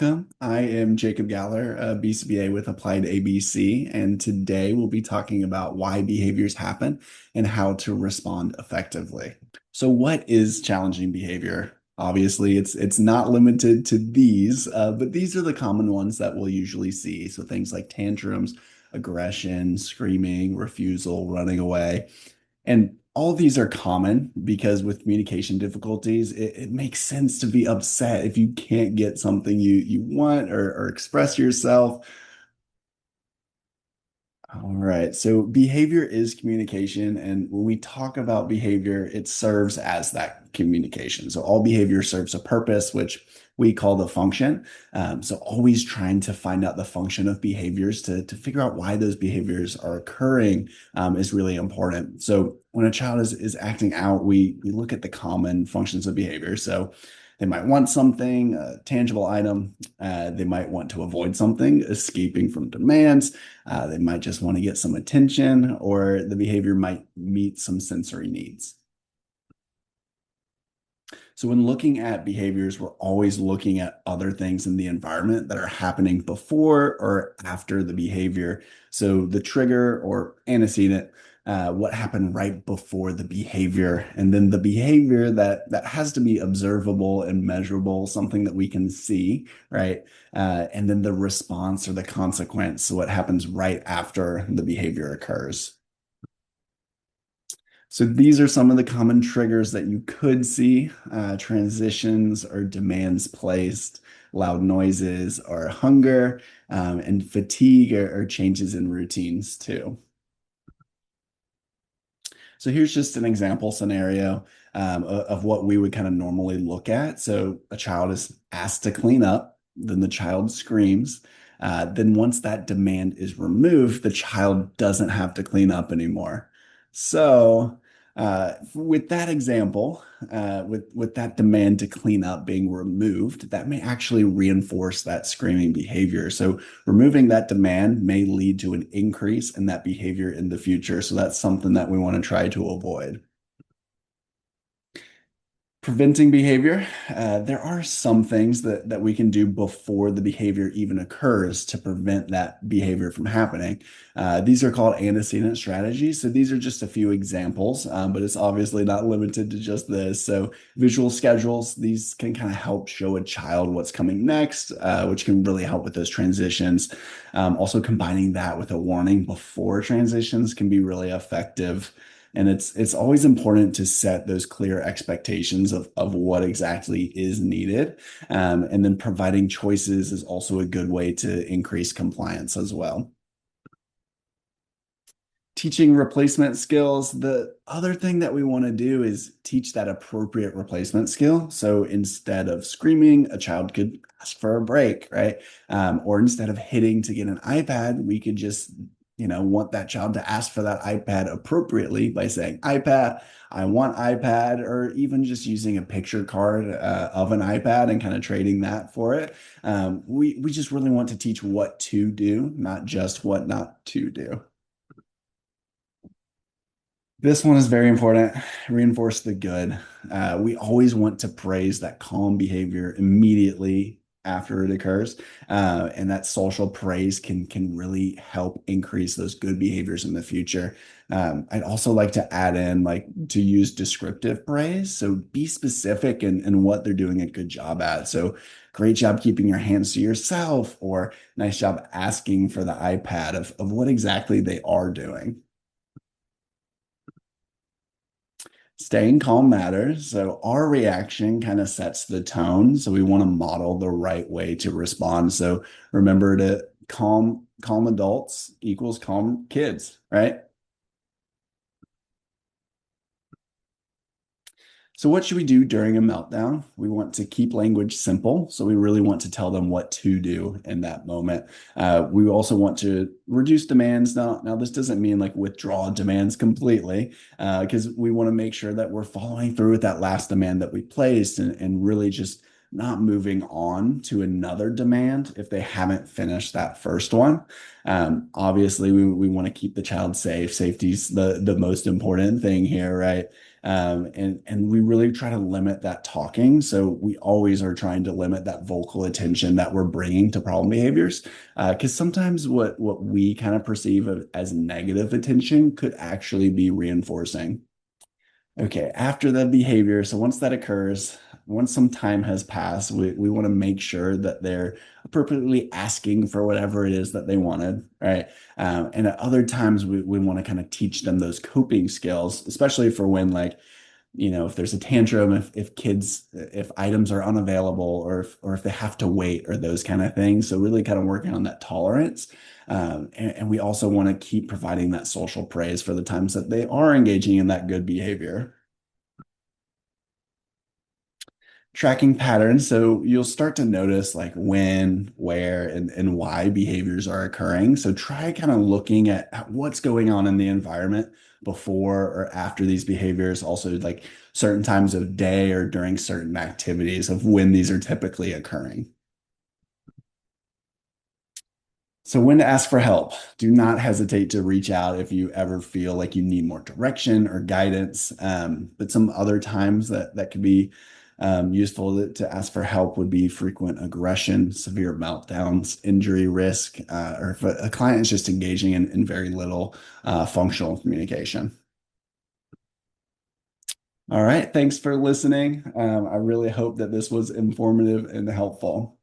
welcome. I am Jacob Galler, a BCBA with Applied ABC, and today we'll be talking about why behaviors happen and how to respond effectively. So, what is challenging behavior? Obviously, it's not limited to these, but these are the common ones that we'll usually see. So, things like tantrums, aggression, screaming, refusal, running away. And all these are common because with communication difficulties, it makes sense to be upset if you can't get something you want or express yourself. All right. So behavior is communication. And when we talk about behavior, it serves as that communication. So all behavior serves a purpose, which we call the function. So always trying to find out the function of behaviors to figure out why those behaviors are occurring is really important. So when a child is acting out, we look at the common functions of behavior. So they might want something, a tangible item. They might want to avoid something, escaping from demands. They might just want to get some attention, or the behavior might meet some sensory needs. So, when looking at behaviors, we're always looking at other things in the environment that are happening before or after the behavior. So, the trigger or antecedent, what happened right before the behavior, and then the behavior that has to be observable and measurable, something that we can see, right? And then the response or the consequence, so what happens right after the behavior occurs. So these are some of the common triggers that you could see, transitions or demands placed, loud noises or hunger, and fatigue or changes in routines too. So here's just an example scenario of what we would kind of normally look at. So a child is asked to clean up, then the child screams. Then once that demand is removed, the child doesn't have to clean up anymore. So with that example, with that demand to clean up being removed, that may actually reinforce that screaming behavior. So removing that demand may lead to an increase in that behavior in the future. So that's something that we want to try to avoid. Preventing behavior, there are some things that we can do before the behavior even occurs to prevent that behavior from happening. These are called antecedent strategies. So these are just a few examples, but it's obviously not limited to just this. So visual schedules, these can kind of help show a child what's coming next, which can really help with those transitions. Also combining that with a warning before transitions can be really effective. And it's always important to set those clear expectations of what exactly is needed. And then providing choices is also a good way to increase compliance as well. Teaching replacement skills. The other thing that we want to do is teach that appropriate replacement skill. So instead of screaming, a child could ask for a break, right? Or instead of hitting to get an iPad, we could just, want that child to ask for that iPad appropriately by saying, iPad, I want iPad, or even just using a picture card of an iPad and kind of trading that for it. We just really want to teach what to do, not just what not to do. This one is very important. Reinforce the good. We always want to praise that calm behavior immediately after it occurs, and that social praise can really help increase those good behaviors in the future. I'd also like to add in like to use descriptive praise. So be specific in what they're doing a good job at. So great job keeping your hands to yourself, or nice job asking for the iPad of what exactly they are doing. Staying calm matters. So our reaction kind of sets the tone. So we want to model the right way to respond. So remember to calm adults equals calm kids, right? So what should we do during a meltdown? We want to keep language simple. So we really want to tell them what to do in that moment. We also want to reduce demands. Now this doesn't mean like withdraw demands completely, because we want to make sure that we're following through with that last demand that we placed and really just not moving on to another demand if they haven't finished that first one. Obviously, we want to keep the child safe. Safety's the most important thing here, right? And we really try to limit that talking. So we always are trying to limit that vocal attention that we're bringing to problem behaviors. Because sometimes what we kind of perceive as negative attention could actually be reinforcing. Okay, after the behavior, so once that occurs, once some time has passed, we want to make sure that they're appropriately asking for whatever it is that they wanted, right? And at other times, we want to kind of teach them those coping skills, especially for when, like, if there's a tantrum, if items are unavailable, or if they have to wait, or those kind of things. So really kind of working on that tolerance. And we also want to keep providing that social praise for the times that they are engaging in that good behavior. Tracking patterns. So you'll start to notice like when, where, and why behaviors are occurring. So try kind of looking at what's going on in the environment before or after these behaviors. Also, like certain times of day or during certain activities of when these are typically occurring. So, when to ask for help? Do not hesitate to reach out if you ever feel like you need more direction or guidance. But some other times that could be useful to ask for help would be frequent aggression, severe meltdowns, injury risk, or if a client is just engaging in very little functional communication. All right, thanks for listening. I really hope that this was informative and helpful.